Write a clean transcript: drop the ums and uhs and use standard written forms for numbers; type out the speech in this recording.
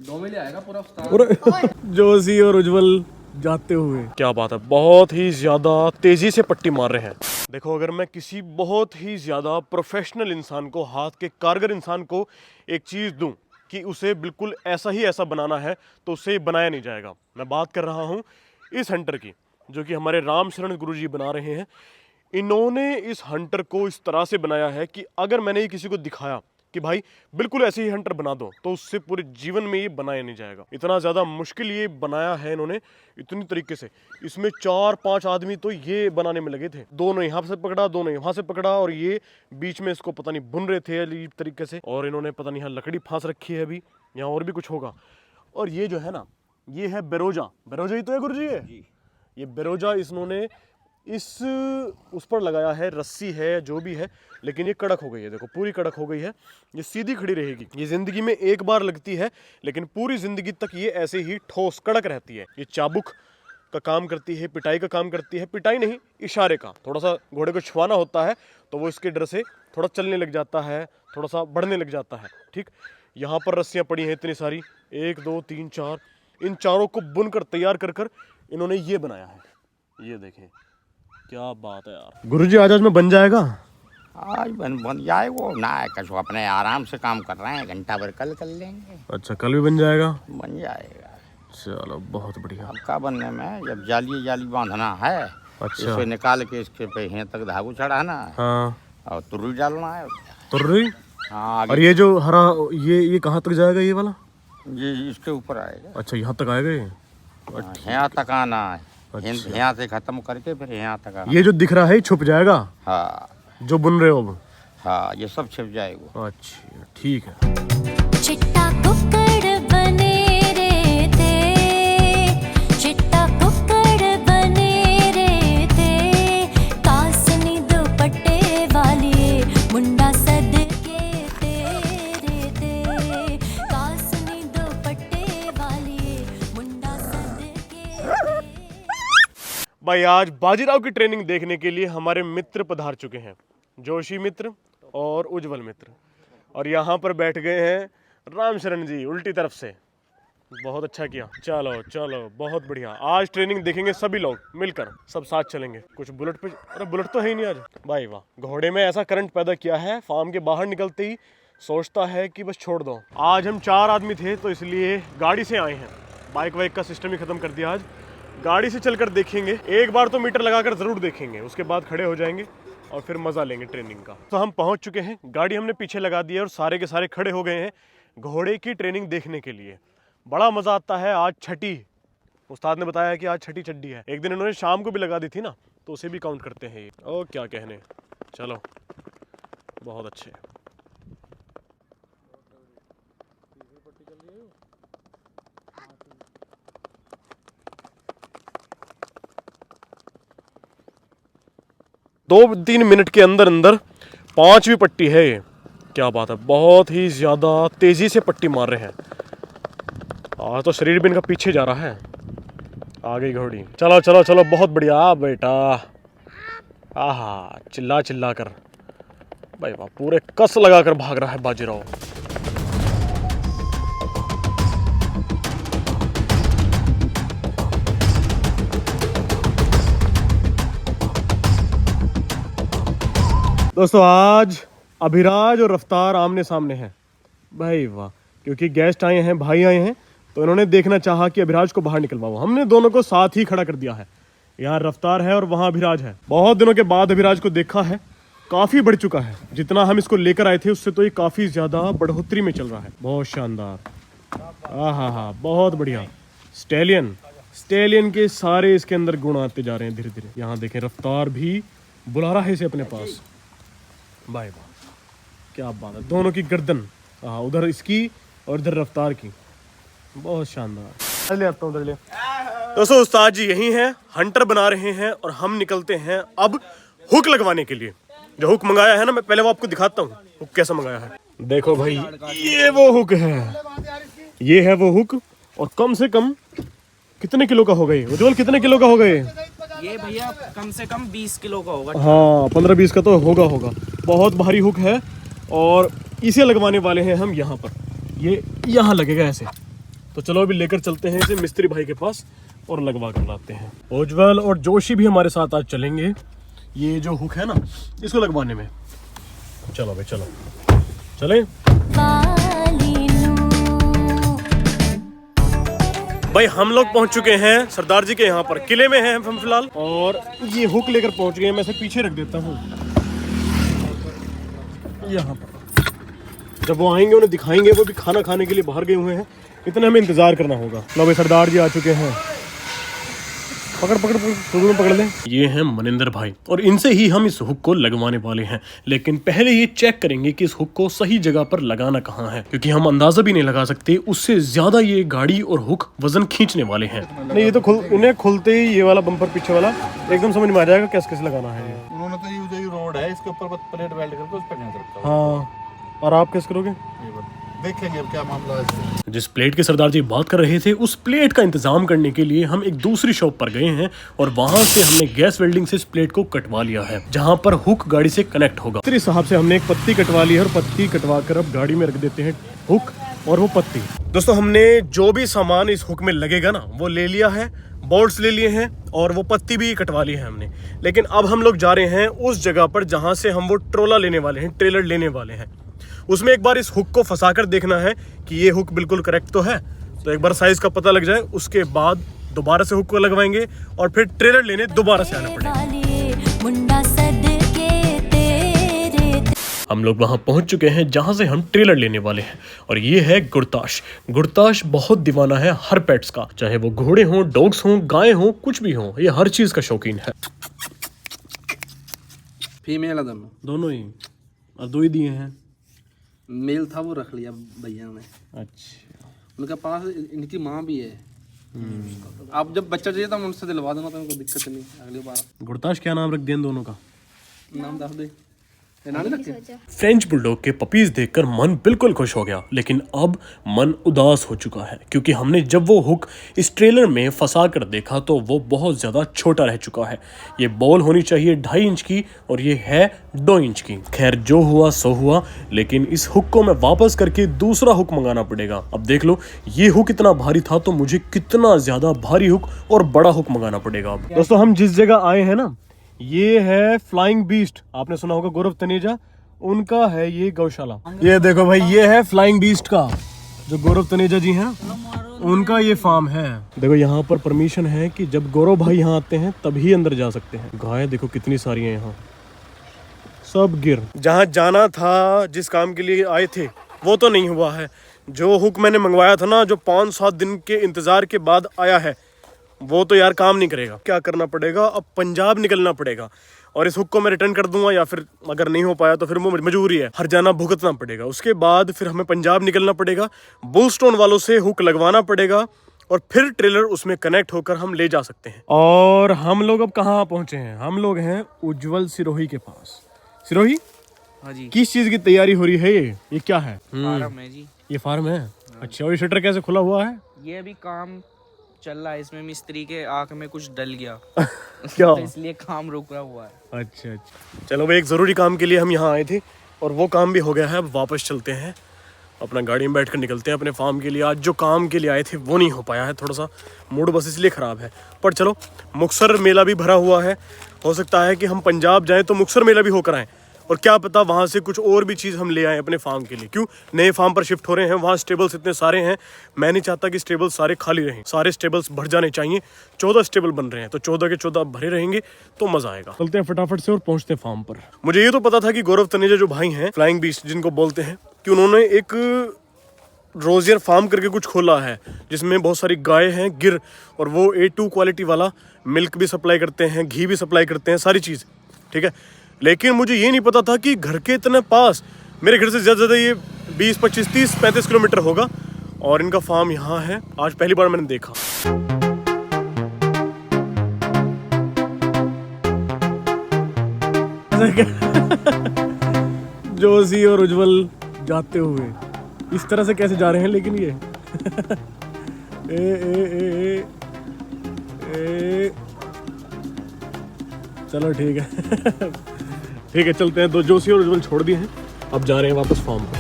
2 में ले आएगा पूरा उस्ताद। जोशी और उज्जवल जाते हुए, क्या बात है, बहुत ही ज्यादा तेजी से पट्टी मार रहे हैं। देखो, अगर मैं किसी बहुत ही ज्यादा प्रोफेशनल इंसान को, हाथ के कारगर इंसान को एक चीज दूं कि उसे बिल्कुल ऐसा ही ऐसा बनाना है, तो उसे बनाया नहीं जाएगा। मैं बात कर रहा हूं इस हंटर की, जो कि हमारे राम शरण गुरुजी बना रहे हैं। इन्होंने इस हंटर को इस तरह से बनाया है कि अगर मैंने ये किसी को दिखाया कि भाई बिल्कुल ऐसे ही हंटर बना दो, तो उससे पूरे जीवन में ये बनाया नहीं जाएगा। इतना ज़्यादा मुश्किल ये बनाया है इन्होंने, इतनी तरीके से। इसमें 4-5 आदमी तो ये बनाने में लगे थे। दोनों यहाँ से पकड़ा, दोनों यहाँ से पकड़ा, और ये बीच में इसको पता नहीं बुन रहे थे अजीब तरीके से। और इन्होंने पता नहीं यहाँ लकड़ी फांस रखी है अभी, यहाँ और भी कुछ होगा। और ये जो है ना, ये है बेरोजा। बेरोजा ही तो है गुरुजी है। ये बेरोजा इन्होंने उस पर लगाया है, रस्सी है जो भी है, लेकिन ये कड़क हो गई है। देखो, पूरी कड़क हो गई है। ये सीधी खड़ी रहेगी। ये जिंदगी में एक बार लगती है, लेकिन पूरी जिंदगी तक ये ऐसे ही ठोस कड़क रहती है। ये चाबुक का काम करती है, पिटाई का काम करती है। पिटाई नहीं, इशारे का। थोड़ा सा घोड़े को छुआना होता है तो वो इसके डर से थोड़ा चलने लग जाता है, थोड़ा सा बढ़ने लग जाता है। ठीक, यहाँ पर रस्सियाँ पड़ी हैं इतनी सारी, 1 2 3 4। इन चारों को बुनकर तैयार कर कर इन्होंने ये बनाया है। ये देखें, क्या बात है यार। गुरुजी आज में बन जाएगा? आज बन जाए वो ना, कसो अपने आराम से काम कर रहे हैं, घंटा भर कल कर लेंगे। अच्छा, कल भी बन जाएगा? बन जाएगा। चलो, बहुत बढ़िया। अब का बनने में, जब जाली बांधना है, अच्छा, इसे निकाल के इसके पे यहाँ तक धागू चढ़ाना है। हाँ, और तुर्री डालना है। तुर्री? हाँ। और ये जो हरा, ये कहाँ तक जाएगा ये वाला? ये इसके ऊपर आएगा। अच्छा, यहाँ तक आएगा ये? यहाँ तक आना है। अच्छा। यहाँ से खत्म करके फिर यहाँ तक आना। ये जो दिख रहा है छुप जाएगा? हाँ, जो बुन रहे हो अब? हाँ, ये सब छिप जाएगा। अच्छा, ठीक है। चिट्टा कुक्कड़ बने रे ते, चिट्टा कुक्कड़ बने रे ते, कासनी दुपट्टे वाली मुंडा सद के तेरे ते, कासनी दुपट्टे वाली मुंडा सद के। भाई, आज बाजीराव की ट्रेनिंग देखने के लिए हमारे मित्र पधार चुके हैं, जोशी मित्र और उज्जवल मित्र। और यहाँ पर बैठ गए हैं राम शरण जी उल्टी तरफ से। बहुत अच्छा किया। चलो चलो, बहुत बढ़िया। आज ट्रेनिंग देखेंगे सभी लोग मिलकर, सब साथ चलेंगे। कुछ बुलेट पे, अरे बुलेट तो है ही नहीं आज। भाई वाह, घोड़े में ऐसा करंट पैदा किया है, फार्म के बाहर निकलते ही सोचता है कि बस छोड़ दो। आज हम 4 आदमी थे तो इसलिए गाड़ी से आए हैं। बाइक वाइक का सिस्टम ही खत्म कर दिया। आज गाड़ी से चलकर देखेंगे। एक बार तो मीटर लगाकर जरूर देखेंगे, उसके बाद खड़े हो जाएंगे और फिर मजा लेंगे ट्रेनिंग का। तो हम पहुंच चुके हैं, गाड़ी हमने पीछे लगा दी है और सारे के सारे खड़े हो गए हैं घोड़े की ट्रेनिंग देखने के लिए। बड़ा मजा आता है। आज छठी, उस्ताद ने बताया कि आज छठी चड्डी है। एक दिन इन्होंने शाम को भी लगा दी थी ना, तो उसे भी काउंट करते हैं ये। ओ क्या कहने, चलो बहुत अच्छे। दो 3 मिनट के अंदर अंदर 5वीं पट्टी है ये। क्या बात है, बहुत ही ज्यादा तेजी से पट्टी मार रहे हैं। आज तो शरीर भी इनका पीछे जा रहा है। आ गई घोड़ी। चलो चलो चलो, बहुत बढ़िया बेटा। आहा, चिल्ला चिल्ला कर भाई वाह, पूरे कस लगा कर भाग रहा है बाजीराव। दोस्तों, आज अभिराज और रफ्तार आमने सामने हैं। भाई वाह, क्योंकि गेस्ट आए हैं, भाई आए हैं, तो इन्होंने देखना चाहा कि अभिराज को बाहर निकलवाओ। हमने दोनों को साथ ही खड़ा कर दिया है। यहाँ रफ्तार है और वहाँ अभिराज है। बहुत दिनों के बाद अभिराज को देखा है, काफ़ी बढ़ चुका है। जितना हम इसको लेकर आए थे उससे तो ये काफ़ी ज़्यादा बढ़ोतरी में चल रहा है। बहुत शानदार। हाँ, बहुत बढ़िया। स्टेलियन के सारे इसके अंदर गुण आते जा रहे हैं धीरे धीरे। यहाँ देखें, रफ्तार भी बुला रहा है इसे अपने पास। भाई वाह, क्या बात है। दोनों की गर्दन, हाँ, उधर इसकी और इधर रफ्तार की। बहुत शानदार। ले आता हूँ उधर ले। दोस्तों, उस्ताद जी यही हैं, हंटर बना रहे हैं और हम निकलते हैं अब हुक लगवाने के लिए। जो हुक मंगाया है ना, मैं पहले वो आपको दिखाता हूँ हुक कैसा मंगाया है। देखो भाई, ये वो हुक है, ये है वो हुक। और कम से कम कितने किलो का हो गई उज्जवल? कितने किलो का हो गए ये भैया? कम से कम 20 किलो का होगा। हाँ, 15-20 का तो होगा। बहुत भारी हुक है और इसे लगवाने वाले हैं हम यहाँ पर। ये यहाँ लगेगा ऐसे, तो चलो अभी लेकर चलते हैं इसे मिस्त्री भाई के पास और लगवा कर लाते हैं। उज्जवल और जोशी भी हमारे साथ आज चलेंगे ये जो हुक है ना इसको लगवाने में। चलो भाई चलो चले भाई। हम लोग पहुंच चुके हैं सरदार जी के यहाँ पर, किले में हैं हम फिलहाल, और ये हुक लेकर पहुंच गए हैं। मैं इसे पीछे रख देता हूँ यहाँ पर। जब वो आएंगे उन्हें दिखाएंगे, वो भी खाना खाने के लिए बाहर गए हुए हैं, इतना हमें इंतजार करना होगा। लो भाई सरदार जी आ चुके हैं। पकड़ पकड़ पकड़ पकड़ ले। ये हैं मनिंदर भाई और इनसे ही हम इस हुक को लगवाने वाले हैं। लेकिन पहले ये चेक करेंगे कि इस हुक को सही जगह पर लगाना कहाँ है, क्योंकि हम अंदाजा भी नहीं लगा सकते, उससे ज्यादा ये गाड़ी और हुक वजन खींचने वाले हैं। नहीं ये तो इन्हें खुलते ही ये वाला बम्पर पीछे वाला एकदम समझ में आ जाएगा कैसे कैसे लगाना है। उन्होंने तो ये रोड है इसके ऊपर प्लेट वेल्ड करके उस पर नहीं रखा। हाँ और आप कैसे करोगे? देखेंगे अब क्या मामला है। जिस प्लेट के सरदार जी बात कर रहे थे उस प्लेट का इंतजाम करने के लिए हम एक दूसरी शॉप पर गए हैं और वहां से हमने गैस वेल्डिंग से इस प्लेट को कटवा लिया है, जहां पर हुक गाड़ी से कनेक्ट होगा। मिस्त्री साहब से हमने एक पत्ती कटवा ली है और पत्ती कटवा कर अब गाड़ी में रख देते हैं हुक और वो पत्ती। दोस्तों हमने जो भी सामान इस हुक में लगेगा ना वो ले लिया है, बोल्ट्स ले लिए हैं और वो पत्ती भी कटवा ली है हमने। लेकिन अब हम लोग जा रहे हैं उस जगह पर जहां से हम वो ट्रोला लेने वाले हैं, ट्रेलर लेने वाले हैं। उसमें एक बार इस हुक को फंसा कर देखना है कि ये हुक बिल्कुल करेक्ट तो है। तो एक बार साइज का पता लग जाए उसके बाद दोबारा से हुक को लगवाएंगे और फिर ट्रेलर लेने दोबारा से आना पड़ेगा। हम लोग वहां पहुंच चुके हैं जहां से हम ट्रेलर लेने वाले हैं और ये है गुरताश। गुरताश बहुत दीवाना है हर पेट्स का, चाहे वो घोड़े हों, डॉग्स हों, गाय हों, कुछ भी हों, ये हर चीज का शौकीन है। फीमेल है दोनों ही, और दो ही दिए हैं। मेल था वो रख लिया भैया ने। अच्छा उनके पास इनकी माँ भी है। आप जब बच्चा चाहिए तो हम उनसे दिलवा दूंगा, तो कोई दिक्कत नहीं अगली बार। गुरताश क्या नाम रख दें दोनों का? नाम दस दे। फ्रेंच बुलडॉग के पपीज देखकर मन बिल्कुल खुश हो गया, लेकिन अब मन उदास हो चुका है क्योंकि हमने जब वो हुक इस ट्रेलर में फंसा कर देखा तो वो बहुत ज्यादा छोटा रह चुका है। ये बॉल होनी चाहिए 2.5 इंच की और ये है 2 इंच की। खैर जो हुआ सो हुआ, लेकिन इस हुक को मैं वापस करके दूसरा हुक मंगाना पड़ेगा। अब देख लो ये हुक इतना भारी था तो मुझे कितना ज्यादा भारी हुक और बड़ा हुक मंगाना पड़ेगा। अब दोस्तों हम जिस जगह आए हैं ना ये है फ्लाइंग बीस्ट, आपने सुना होगा गौरव तनेजा, उनका है ये गौशाला। ये देखो भाई ये है फ्लाइंग बीस्ट का, जो गौरव तनेजा जी हैं उनका ये फार्म है। देखो यहाँ पर परमिशन है कि जब गौरव भाई यहाँ आते हैं तभी अंदर जा सकते हैं। गाय देखो कितनी सारी हैं यहाँ, सब गिर। जहाँ जाना था, जिस काम के लिए आए थे वो तो नहीं हुआ है। जो हुक मैंने मंगवाया था ना, जो 5-7 दिन के इंतजार के बाद आया है, वो तो यार काम नहीं करेगा। क्या करना पड़ेगा, अब पंजाब निकलना पड़ेगा और इस हुक को मैं रिटर्न कर दूंगा, या फिर अगर नहीं हो पाया तो फिर वो मजबूरी है, हर जाना भुगतना पड़ेगा। उसके बाद फिर हमें पंजाब निकलना पड़ेगा, बुलस्टोन वालों से हुक लगवाना पड़ेगा और फिर ट्रेलर उसमें कनेक्ट होकर हम ले जा सकते हैं। और हम लोग अब कहाँ पहुंचे हैं? हम लोग हैं उज्जवल सिरोही के पास। सिरोही हाँ जी। किस चीज की तैयारी हो रही है? ये क्या है? फार्म है जी। ये फार्म है। अच्छा, और ये शटर कैसे खुला हुआ है? ये अभी काम चल रहा है, इसमें मिस्त्री के आंख में कुछ डल गया क्या? तो इसलिए काम रुका हुआ है। अच्छा अच्छा, चलो भाई एक ज़रूरी काम के लिए हम यहाँ आए थे और वो काम भी हो गया है। अब वापस चलते हैं, अपना गाड़ी में बैठकर निकलते हैं अपने फार्म के लिए। आज जो काम के लिए आए थे वो नहीं हो पाया है, थोड़ा सा मूड बस इसलिए ख़राब है। पर चलो, मुक्तसर मेला भी भरा हुआ है, हो सकता है कि हम पंजाब जाएँ तो मुक्तसर मेला भी होकर आएँ, और क्या पता वहाँ से कुछ और भी चीज़ हम ले आए अपने फार्म के लिए। क्यों, नए फार्म पर शिफ्ट हो रहे हैं, वहाँ स्टेबल्स इतने सारे हैं, मैं नहीं चाहता कि स्टेबल्स सारे खाली रहें, सारे स्टेबल्स भर जाने चाहिए। 14 स्टेबल बन रहे हैं तो 14 के 14 भरे रहेंगे तो मज़ा आएगा। चलते हैं फटाफट से और पहुँचते हैं फार्म पर। मुझे ये तो पता था कि गौरव तनेजा जो भाई हैं, फ्लाइंग बीस्ट जिनको बोलते हैं, कि उन्होंने एक रोजियर फार्म करके कुछ खोला है जिसमें बहुत सारी गाय हैं गिर, और वो A2 क्वालिटी वाला मिल्क भी सप्लाई करते हैं, घी भी सप्लाई करते हैं, सारी चीज़ ठीक है। लेकिन मुझे ये नहीं पता था कि घर के इतने पास, मेरे घर से ज़्यादा ये 20, 25, 30, 35 किलोमीटर होगा और इनका फार्म यहाँ है। आज पहली बार मैंने देखा। जोशी और उज्जवल जाते हुए इस तरह से कैसे जा रहे हैं, लेकिन ये चलो ठीक है ठीक है, चलते हैं। दो जोशी और उज्जवल छोड़ दिए हैं, अब जा रहे हैं वापस फार्म पर।